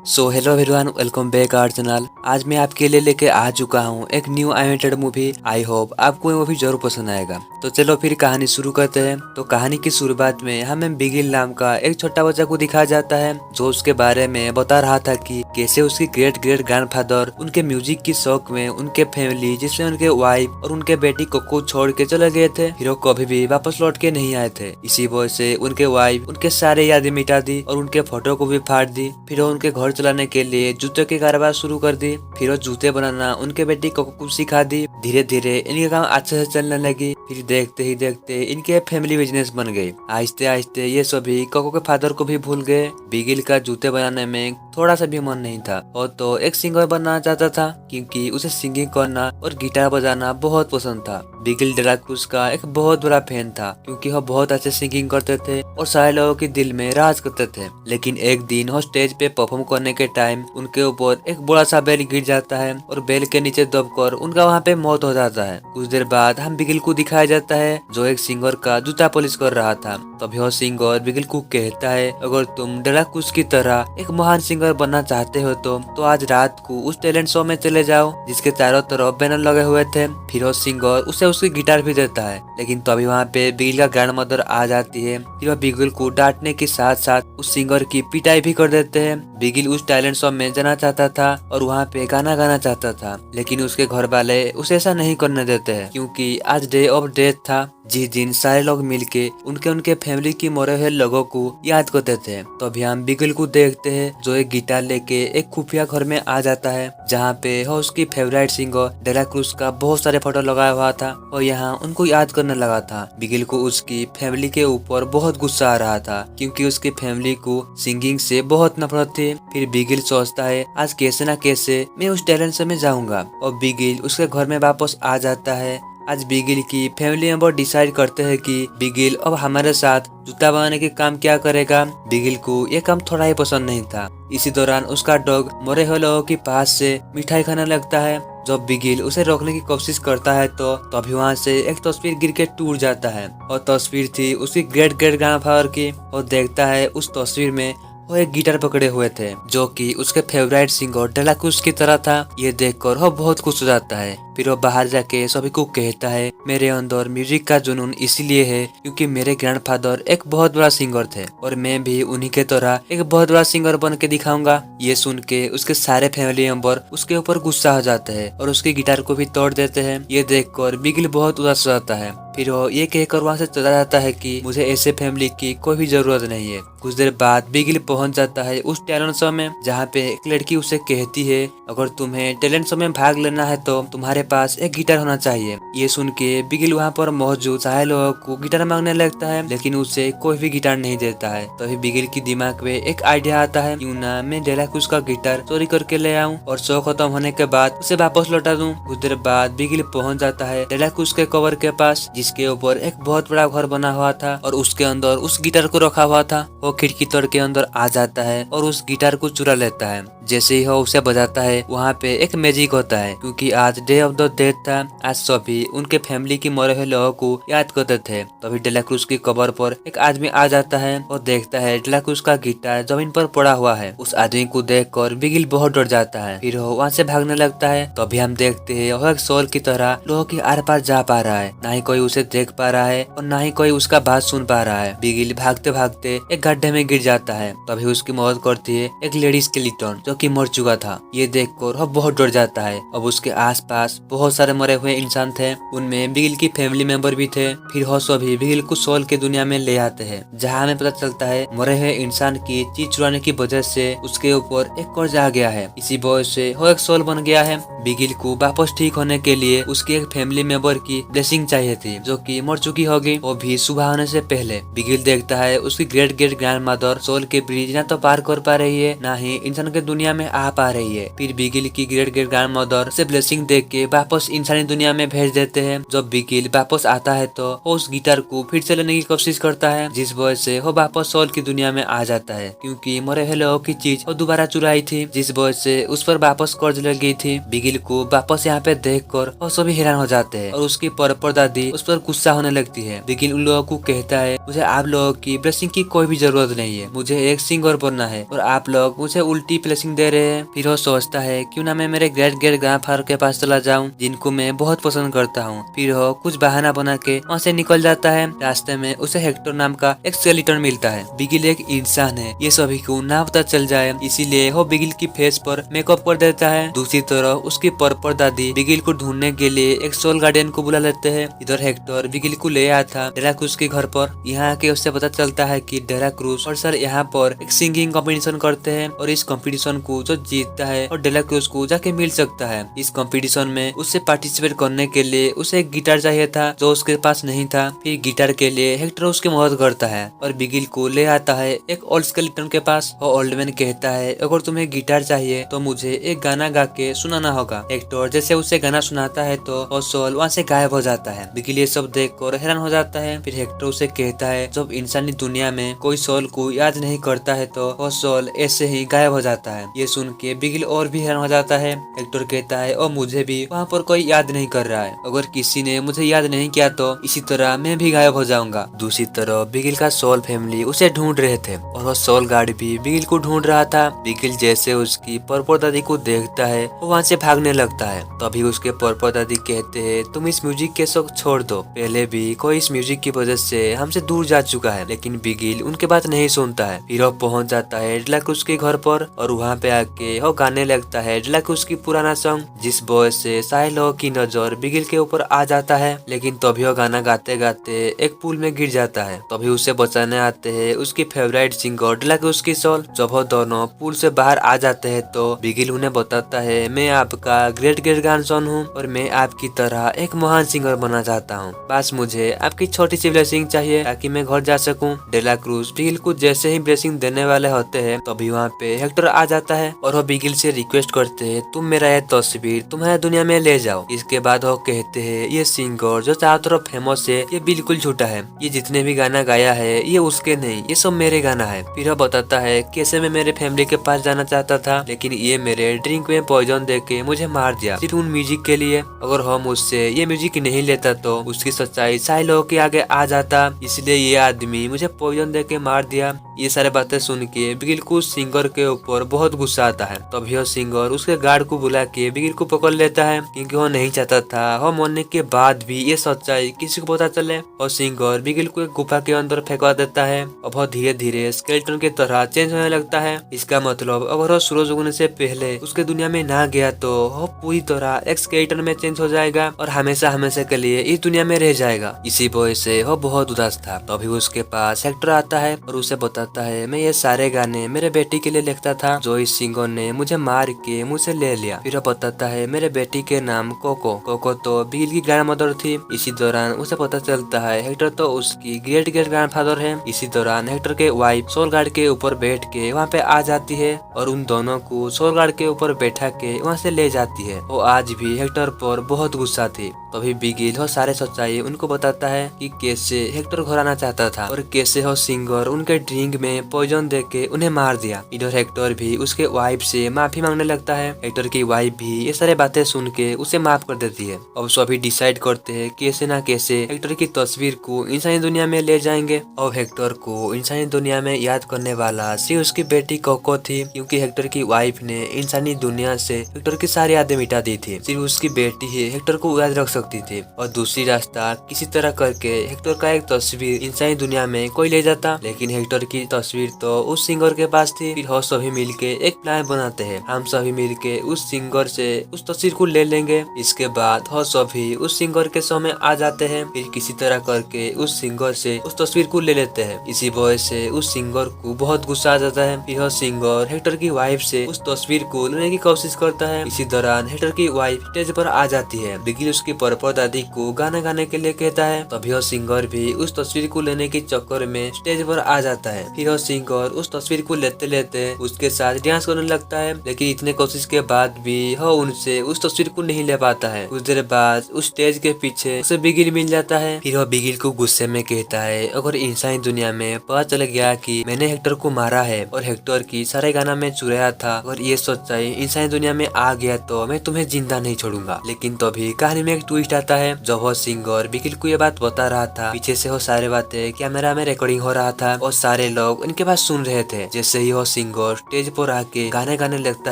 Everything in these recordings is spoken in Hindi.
So hello everyone, welcome back our channel. आज मैं आपके लिए लेके आ चुका हूँ एक new animated movie. I hope आपको ये मूवी जरूर पसंद आएगा। तो चलो फिर कहानी शुरू करते हैं। तो कहानी की शुरुआत में हमें बिगिल नाम का एक छोटा बच्चा को दिखाया जाता है, जो उसके बारे में बता रहा था कि कैसे उसकी ग्रेट ग्रेट ग्रैंडफादर उनके म्यूजिक की शौक में उनके फैमिली जिसमें उनके वाइफ और उनके बेटी को छोड़ के चले गए थे। हीरो कभी भी वापस लौट के नहीं आए थे। इसी वजह से उनके वाइफ उनके सारे यादें मिटा दी और उनके फोटो को भी फाड़ दी। फिर वो उनके घर चलाने के लिए जूते के कारोबार शुरू कर दी। फिर वो जूते बनाना उनके बेटी को सिखा दी। धीरे धीरे इनके काम अच्छे से चलने लगी। फिर देखते ही देखते इनके फैमिली बिजनेस बन गई। आहिस्ते आहिस्ते ये सभी कोको के फादर को भी भूल गए। बिगिल का जूते बनाने में थोड़ा सा भी मन नहीं था। वो तो एक सिंगर बनना चाहता था क्योंकि उसे सिंगिंग करना और गिटार बजाना बहुत पसंद था। बिगिल डेलाक्रूज का एक बहुत बड़ा फैन था क्योंकि वो बहुत अच्छे सिंगिंग करते थे और सारे लोगों के दिल में राज करते थे। लेकिन एक दिन वो स्टेज पे परफॉर्म करने के टाइम उनके ऊपर एक बड़ा सा बेल गिर जाता है और बेल के नीचे दबकर उनका वहाँ पे मौत हो जाता है। कुछ देर बाद हम बिगिल को दिखाया जाता है जो एक सिंगर का जूता पॉलिश कर रहा था। तभी वो सिंगर बिगिल को कहता है, अगर तुम डेलाक्रूज की तरह एक महान सिंगर बनना चाहते हो तो आज रात को उस टैलेंट शो में चले जाओ जिसके चारों तरफ बैनर लगे हुए थे। फिर वो सिंगर उसे उसकी गिटार भी देता है। लेकिन तभी वहाँ पे बिगिल का ग्रैंड मदर आ जाती है। फिर वह बिगिल को डांटने के साथ साथ उस सिंगर की पिटाई भी कर देते हैं। बिगिल उस टैलेंट शो में जाना चाहता था और वहाँ पे गाना गाना चाहता था, लेकिन उसके घर वाले उसे ऐसा नहीं करने देते हैं क्योंकि आज डे ऑफ डेथ था जिस दिन सारे लोग मिलके उनके फैमिली की मरे हुए लोगों को याद करते थे। तो अभी हम बिगिल को देखते हैं जो एक गिटार लेके एक खुफिया घर में आ जाता है जहाँ पे वो उसकी फेवरेट सिंगर डेलाक्रूज का बहुत सारे फोटो लगाया हुआ था और यहाँ उनको याद करने लगा था। बिगिल को उसकी फैमिली के ऊपर बहुत गुस्सा आ रहा था क्योंकि उसकी फैमिली को सिंगिंग से बहुत नफरत थी। फिर बिगिल सोचता है आज कैसे न कैसे मैं उस टैलेंट शो में जाऊंगा और बिगिल उसके घर में वापस आ जाता है। आज बिगिल की फैमिली मेंबर डिसाइड करते हैं कि बिगिल अब हमारे साथ जूता बनाने के काम क्या करेगा। बिगिल को ये काम थोड़ा ही पसंद नहीं था। इसी दौरान उसका डॉग मरे हुए लोगों के पास से मिठाई खाने लगता है। जब बिगिल उसे रोकने की कोशिश करता है तो तभी वहाँ से एक तस्वीर गिर के टूट जाता है और तस्वीर थी उसकी ग्रेट ग्रेट ग्रैंडफादर की। और देखता है उस तस्वीर में वो एक गिटार पकड़े हुए थे जो कि उसके फेवरेट सिंगर डेलाक्रूज की तरह था। ये देखकर वो बहुत खुश हो जाता है। फिर वो बाहर जाके सभी को कहता है, मेरे अंदर म्यूजिक का जुनून इसलिए है क्योंकि मेरे ग्रैंडफादर एक बहुत बड़ा सिंगर थे और मैं भी उन्हीं के तरह एक बहुत बड़ा सिंगर बन के दिखाऊंगा। ये सुन के उसके सारे फैमिली मेंबर उसके ऊपर गुस्सा हो जाते हैं और उसकी गिटार को भी तोड़ देते हैं। ये देखकर बिगिल बहुत उदास हो जाता है। फिर वो ये कहकर वहाँ से चला जाता है कि मुझे ऐसे फैमिली की कोई भी जरूरत नहीं है। कुछ देर बाद बिगिल पहुंच जाता है उस टैलेंट शो में जहाँ पे एक लड़की उसे कहती है, अगर तुम्हें टैलेंट शो में भाग लेना है तो तुम्हारे पास एक गिटार होना चाहिए। ये सुन के बिगिल वहाँ पर मौजूद सारे लोगों को गिटार मांगने लगता है, लेकिन उसे कोई भी गिटार नहीं देता है। तभी बिगिल की दिमाग में एक आइडिया आता है, क्यों ना मैं डेलाक्रूज का गिटार चोरी करके ले आऊं और शो खत्म होने के बाद उसे वापस लौटा दूं। कुछ देर बाद बिगिल पहुंच जाता है डेलाक्रूज के कवर के पास जिसके ऊपर एक बहुत बड़ा घर बना हुआ था और उसके अंदर उस गिटार को रखा हुआ था। वो खिड़की तोड़ के अंदर आ जाता है और उस गिटार को चुरा लेता है। जैसे ही वो उसे बजाता है वहाँ पे एक मैजिक होता है क्योंकि आज डे ऑफ द डेथ था। आज सभी उनके फैमिली की मरे हुए लोगों को याद करते थे। तभी डेलाक्रूज की कबर पर एक आदमी आ जाता है और देखता है डेलाक्रूज का गिटार जमीन पर पड़ा हुआ है। उस आदमी को देखकर बिगिल बहुत डर जाता है। फिर वो वहाँ से भागने लगता है। तभी हम देखते हैं वो एक सोल की तरह लोगों के आर पार जा पा रहा है। ना ही कोई उसे देख पा रहा है और ना ही कोई उसका बात सुन पा रहा है। बिगिल भागते भागते एक गड्ढे में गिर जाता है। तभी उसकी मदद करती है एक लेडी स्केलेटन जो कि मर चुका था। ये देखकर वो बहुत डर जाता है। अब उसके आसपास बहुत सारे मरे हुए इंसान थे, उनमें बिगिल की फैमिली मेंबर भी थे। फिर वो सभी बिगिल को सोल के दुनिया में ले आते हैं जहाँ हमें पता चलता है मरे हुए इंसान की चीज चुराने की वजह से उसके ऊपर एक कर्ज आ गया है। इसी वजह से वो एक सोल बन गया है। बिगिल को वापस ठीक होने के लिए उसकी एक फैमिली मेंबर की ब्लेसिंग चाहिए थी जो कि मर चुकी होगी, वो भी सुबह होने से पहले। बिगिल देखता है उसकी ग्रेट ग्रेट ग्रैंडमदर सोल के ब्रिज ना तो पार कर पा रही है ना ही इंसान के दुनिया में आ पा रही है। फिर बिगिल की ग्रेट ग्रेट ग्रैंडमदर से ब्लेसिंग देख के वापस इंसानी दुनिया में भेज देते हैं। जब बिगिल वापस आता है तो वो उस गिटार को फिर से लेने की कोशिश करता है, जिस वजह से वो वापस सोल की दुनिया में आ जाता है, क्योंकि मरे हुए लोगों की चीज वो दोबारा चुराई थी, जिस वजह से उस पर वापस कर्ज लग गई थी। बिगिल को वापस यहाँ पे देखकर वो सभी हैरान हो जाते हैं और उसकी परदादी उस पर गुस्सा होने लगती है। बिगिल उन लोगों को कहता है, मुझे आप लोगों की ब्लेसिंग की कोई भी जरूरत नहीं है, मुझे एक सिंगर बनना है और आप लोग मुझे उल्टी ब्लेसिंग दे रहे हैं। फिर वो सोचता है क्यों ना मैं मेरे ग्रेट ग्रेट ग्रैंडफादर के पास चला जाऊं, जिनको मैं बहुत पसंद करता हूं। फिर वो कुछ बहाना बना के वहाँ से निकल जाता है। रास्ते में उसे हेक्टर नाम का एक स्केलेटन मिलता है। बिगिल एक इंसान है, ये सभी को ना पता चल जाए, इसीलिए वो बिगिल की फेस पर मेकअप कर देता है। दूसरी तरफ उसकी परदादी बिगिल को ढूंढने के लिए एक सोल गार्डियन को बुला लेते हैं। इधर हेक्टर बिगिल को ले आया था डेलाक्रूज के घर पर। यहाँ के उससे पता चलता है कि डेलाक्रूज और सर यहाँ पर एक सिंगिंग कंपटीशन करते हैं और इस कंपटीशन को जो जीतता है और डेलाक्रूज को जाके मिल सकता है। इस कंपटीशन में उससे पार्टिसिपेट करने के लिए उसे एक गिटार चाहिए था जो उसके पास नहीं था। फिर गिटार के लिए हेक्टर उसकी मदद करता है और बिगिल को ले आता है एक ओल्ड स्केलेटन के पास। वो ओल्ड मैन कहता है, अगर तुम्हें गिटार चाहिए तो मुझे एक गाना गा के सुनाना होगा। हेक्टर जैसे उसे गाना सुनाता है तो वो सोल वहाँ से गायब हो जाता है। बिगिल ये सब देखकर हैरान हो जाता है। फिर हेक्टर उसे कहता है, जब इंसानी दुनिया में कोई सोल को याद नहीं करता है तो वो सोल ऐसे ही गायब हो जाता है। ये सुन के बिगिल और भी हैरान हो जाता है। हेक्टर कहता है, और मुझे भी वहाँ पर कोई याद नहीं कर रहा है, अगर किसी ने मुझे याद नहीं किया तो इसी तरह मैं भी गायब हो जाऊंगा। दूसरी तरफ बिगिल का सोल फैमिली उसे ढूंढ रहे थे और वो सोल गार्ड भी बिगिल को ढूंढ रहा था। बिगिल जैसे उसकी परदादी को देखता है वो वहाँ से भागने लगता है। तभी उसके परदादी कहते हैं, तुम इस म्यूजिक के शौक छोड़ दो, पहले भी कोई इस म्यूजिक की वजह से हमसे दूर जा चुका है। लेकिन बिगिल उनके बात नहीं सुनता है। फिर वो पहुंच जाता है डेलाक्रूज के घर पर और वहाँ पे आके वो गाने लगता है डेलाक्रूज की पुराना सॉन्ग, जिस वजह से सारे लोगों की नजर बिगिल के ऊपर आ जाता है। लेकिन तभी वो गाना गाते गाते एक पुल में गिर जाता है। तभी उसे बचाने आते हैं उसकी फेवरेट सिंगर डेलाक्रूज की सोल। जब वो दोनों पुल से बाहर आ जाते हैं तो बिगिल उन्हें बताता है, मैं आपका ग्रेट ग्रेट ग्रैंडसन हूँ और मैं आपकी तरह एक महान सिंगर बनना चाहता हूँ, बस मुझे आपकी छोटी सी ब्लेसिंग चाहिए ताकि मैं घर जा सकूं। डेलाक्रूज बिगिल को जैसे ही ब्लेसिंग देने वाले होते हैं तभी वहाँ पे हेक्टर आ जाता है और वो बिगिल से रिक्वेस्ट करते हैं, तुम मेरा ये तस्वीर तुम्हारे दुनिया में ले जाओ। इसके बाद वो कहते हैं, ये सिंगर जो चारों तरफ फेमस है ये बिल्कुल झूठा है, ये जितने भी गाना गाया है ये उसके नहीं, ये सब मेरे गाना है। फिर वो बताता है कैसे मैं मेरे फैमिली के पास जाना चाहता था, लेकिन ये मेरे ड्रिंक में पॉइजन देके मुझे मार दिया सिर्फ उन म्यूजिक के लिए। अगर हम मुझसे ये म्यूजिक नहीं लेता तो उसकी सच्चाई सारे लोगों के आगे आ जाता, इसलिए ये आदमी मुझे पॉइजन देके मार दिया। ये सारे बातें सुन के बिगिल को सिंगर के ऊपर बहुत गुस्सा आता है। तभी वो सिंगर उसके गार्ड को बुला के बिगिल को पकड़ लेता है, क्योंकि वो नहीं चाहता था वो मरने के बाद भी ये सच्चाई किसी को पता चले। और सिंगर बिगिल को एक गुफा के अंदर फेंका देता है और बहुत धीरे धीरे स्केलेटन की तरह चेंज होने लगता है। इसका मतलब अगर वो सूरज उगने से पहले उसके दुनिया में ना गया तो वो पूरी तरह एक स्केलेटन में चेंज हो जाएगा और हमेशा हमेशा के लिए इस दुनिया में रह जाएगा। इसी वजह से वो बहुत उदास था। तभी उसके पास हेक्टर आता है और उसे बताता है, मैं ये सारे गाने मेरे बेटी के लिए लिखता था जो इस सिंगर ने मुझे मार के मुझसे ले लिया। फिर वो बताता है, मेरे बेटी के नाम कोको। कोको तो बिगिल की ग्रैंड मदर थी। इसी दौरान उसे पता चलता है हेक्टर तो उसकी ग्रेट ग्रेट ग्रैंडफादर है। इसी दौरान हेक्टर के वाइफ सोल गार्ड के ऊपर बैठ के वहाँ पे आ जाती है और उन दोनों को सोल गार्ड के ऊपर बैठा के वहाँ से ले जाती है। वो आज भी हेक्टर पर बहुत गुस्सा थी। तभी बिगिल वो सारे सच्चाई उनको बताता है कि कैसे हेक्टर घर आना चाहता था और कैसे वो सिंगर उनके ड्रिंक में पॉइजन देके उन्हें मार दिया। इधर हेक्टर भी उसके वाइफ से माफी मांगने लगता है। हेक्टर की वाइफ भी ये सारे बातें सुन के उसे माफ कर देती है। अब सभी डिसाइड करते हैं कैसे ना कैसे हेक्टर की तस्वीर को इंसानी दुनिया में ले जाएंगे। अब हेक्टर को इंसानी दुनिया में याद करने वाला सिर्फ उसकी बेटी कोको थी, क्योंकि हेक्टर की वाइफ ने इंसानी दुनिया से हेक्टर की सारी यादें मिटा दी थी। सिर्फ उसकी बेटी ही हेक्टर को याद रख सकती थी। और दूसरी रास्ता किसी तरह करके हेक्टर का एक तस्वीर इंसानी दुनिया में कोई ले जाता, लेकिन हेक्टर की तस्वीर तो उस सिंगर के पास थी। फिर हम सभी मिलके एक प्लान बनाते हैं, हम सभी मिलके उस सिंगर से उस तस्वीर को ले लेंगे। इसके बाद हम सभी उस सिंगर के शो में आ जाते हैं। फिर किसी तरह करके उस सिंगर से उस तस्वीर को ले लेते हैं। इसी वजह से उस सिंगर को बहुत गुस्सा आ जाता है। फिर सिंगर हेक्टर की वाइफ से उस तस्वीर को लेने की कोशिश करता है। इसी दौरान हेक्टर की वाइफ स्टेज पर आ जाती है। बिगिल उसकी परदादी को गाना गाने के लिए कहता है। तभी वो सिंगर भी उस तस्वीर को लेने के चक्कर में स्टेज पर आ जाता है। फिर वो सिंगर उस तस्वीर को लेते लेते उसके साथ डांस करने लगता है, लेकिन इतने कोशिश के बाद भी वो उनसे उस तस्वीर को नहीं ले पाता है। कुछ देर बाद उस स्टेज के पीछे उसे बिगिल मिल जाता है। फिर वो बिगिल को गुस्से में कहता है, अगर इंसानी दुनिया में पता चल गया कि मैंने हेक्टर को मारा है और हेक्टर की सारे गाना में चुराया था, और ये सच्चाई इंसानी दुनिया में आ गया तो मैं तुम्हें जिंदा नहीं छोड़ूंगा। लेकिन तभी कहानी में एक ट्विस्ट आता है। जब वो सिंगर बिगिल को ये बात बता रहा था, पीछे से वो सारे बातें कैमरा में रिकॉर्डिंग हो रहा था और सारे लोग उनके पास सुन रहे थे। जैसे ही वो सिंगर स्टेज पर आके गाने गाने लगता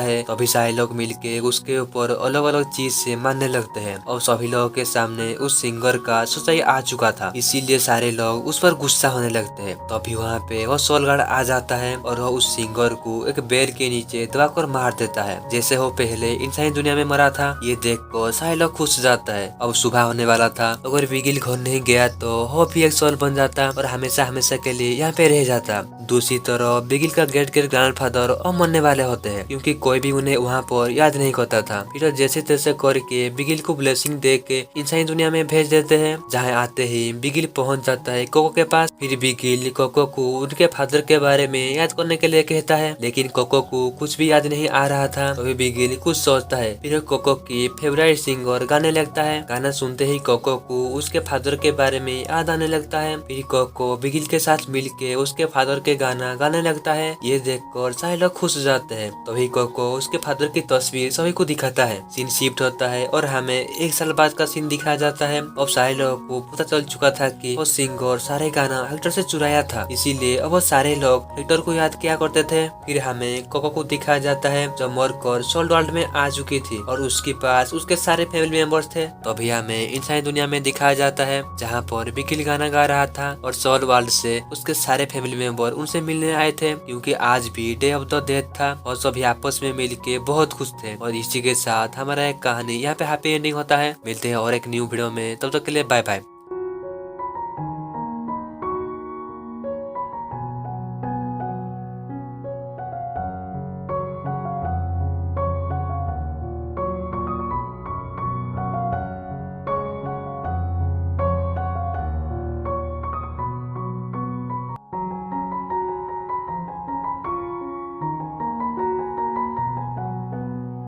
है, तभी सारे लोग मिलके उसके ऊपर अलग अलग चीज से मारने लगते हैं और सभी लोगों के सामने उस सिंगर का सच्चाई आ चुका था, इसीलिए सारे लोग उस पर गुस्सा होने लगते हैं। तभी वहाँ पे वो सोल गार्ड आ जाता है और वो उस सिंगर को एक बेर के नीचे दबाकर मार देता है, जैसे वो पहले इंसानी दुनिया में मरा था। ये देखकर सारे लोग खुश हो जाता है। अब सुबह होने वाला था, अगर बिगिल घर नहीं गया तो वो भी एक सोल बन जाता और हमेशा हमेशा के लिए यहाँ पे रह जाता। दूसरी तरफ बिगिल का ग्रेट ग्रेट ग्रैंडफादर और मरने वाले होते हैं, क्योंकि कोई भी उन्हें वहाँ पर याद नहीं करता था। फिर जैसे तैसे करके बिगिल को ब्लेसिंग दे के इंसानी दुनिया में भेज देते हैं। जहाँ आते ही बिगिल पहुँच जाता है कोको के पास। फिर बिगिल कोको को उनके फादर के बारे में याद करने के लिए कहता है, लेकिन कोको को कुछ भी याद नहीं आ रहा था। तो बिगिल कुछ सोचता है। फिर कोको की फेवरेट सिंगर गाने लगता है। गाना सुनते ही कोको को उसके फादर के बारे में याद आने लगता है। फिर कोको बिगिल के साथ मिलके उसके फादर के गाना गाने लगता है। ये देखकर सारे लोग खुश हो जाते हैं। तभी कोको उसके फादर की तस्वीर सभी को दिखाता है। सीन शिफ्ट होता है और हमें एक साल बाद का सीन दिखाया जाता है। अब सारे लोगों को पता चल चुका था कि वो सिंगर सारे गाना हेक्टर से चुराया था, इसीलिए अब वो सारे लोग हेक्टर को याद किया करते थे। फिर हमें कोको को दिखाया जाता है जो मरकर सोल वर्ल्ड में आ चुकी थी और उसके पास उसके सारे फैमिली मेंबर्स थे। तभी हमें इंसानी दुनिया में दिखाया जाता है जहाँ पर बिगिल गाना गा रहा था और सोल वर्ल्ड से उसके सारे फैमिली मेंबर उनसे मिलने आए थे, क्योंकि आज भी डे ऑफ द डेथ था और सभी आपस में मिलके बहुत खुश थे। और इसी के साथ हमारा एक कहानी यहाँ पे हैप्पी एंडिंग होता है। मिलते हैं और एक न्यू वीडियो में, तब तक के लिए बाय बाय।